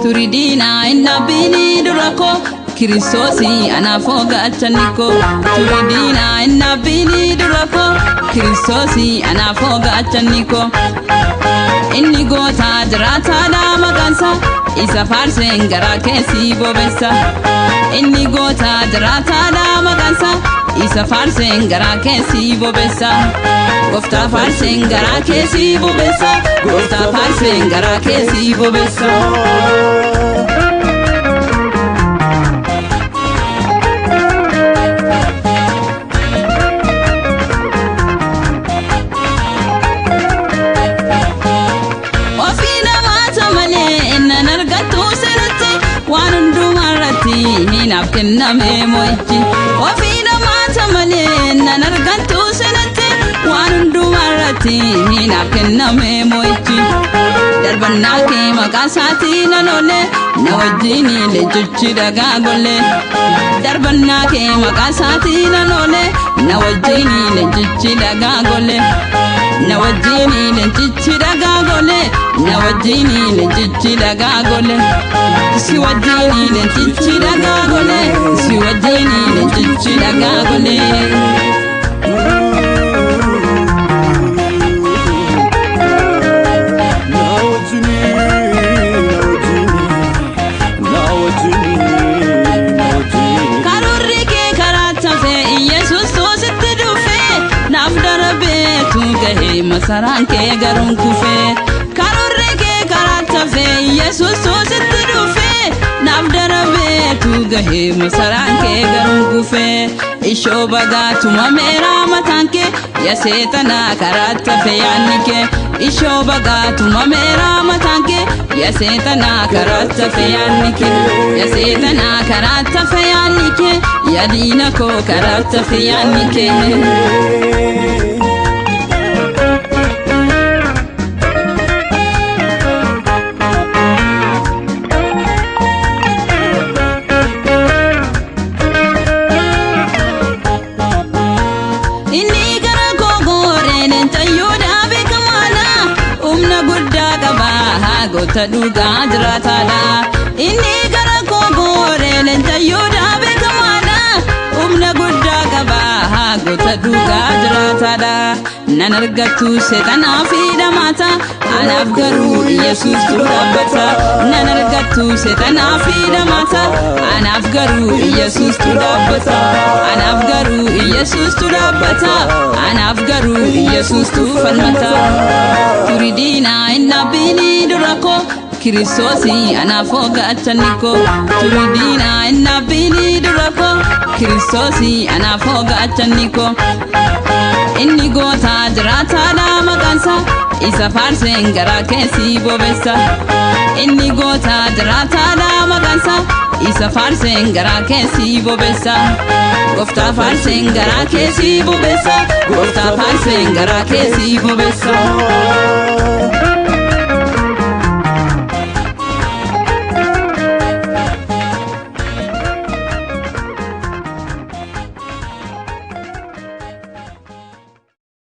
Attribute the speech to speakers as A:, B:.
A: Turidina inna bini durako Kiristosi anafoga achaniko. Turidina inna bini durako Kiristosi anafoga achaniko. Inni gota jirata da magansa isa farsen gara kesi bobesa. Inni gota jirata da magansa isa farsen gara kesi bobesa. Gofta farsen gara kesi bobesa. Gofta farsen gara kesi bobesa. Hinafkenna memoichi wafina mata male nanargantu senate wanundu marati hinafkenna memoichi darbanna ke makasati nanole nawajini lejuchi dagagole darbanna ke makasati nanole nawajini lejuchi dagagole nawajini lejuchi dagagole nawajini lejuchi dagagole siwajini lejuchi dagagole siwajini lejuchi dagagole masaran ke garum kufe karore ke karata fe yesus so sitru fe nabdara be tu gahe masaran ke garum kufe isho baga tuma mera matanke ya setana karata fe yanike isho baga tuma mera matanke ya setana karata fe yanike ya setana karata fe yanike ya dina ko karata fe yanike Taduga jiratada inni gara ko gore lenta yoda be kamana umna gudda gaba ha go taduga jiratada nanargatu setana fida mata anafgaru yesus tudabata nanargatu setana fida mata anafgaru yesus tudabata anafgaru yesus tudabata anafgaru yesus tufalmata turidina inna bini durako Kiristosi anafoga achaniko. Turidina inna bini durako Kiristosi anafoga achaniko. Inni gota jirata da magansa isa farsen gara kesi bobesa. Inni gota jirata da magansa isa farsen gara kesi bobesa. Gofta farsen gara kesi bobesa. Gofta farsen gara kesi bobesa.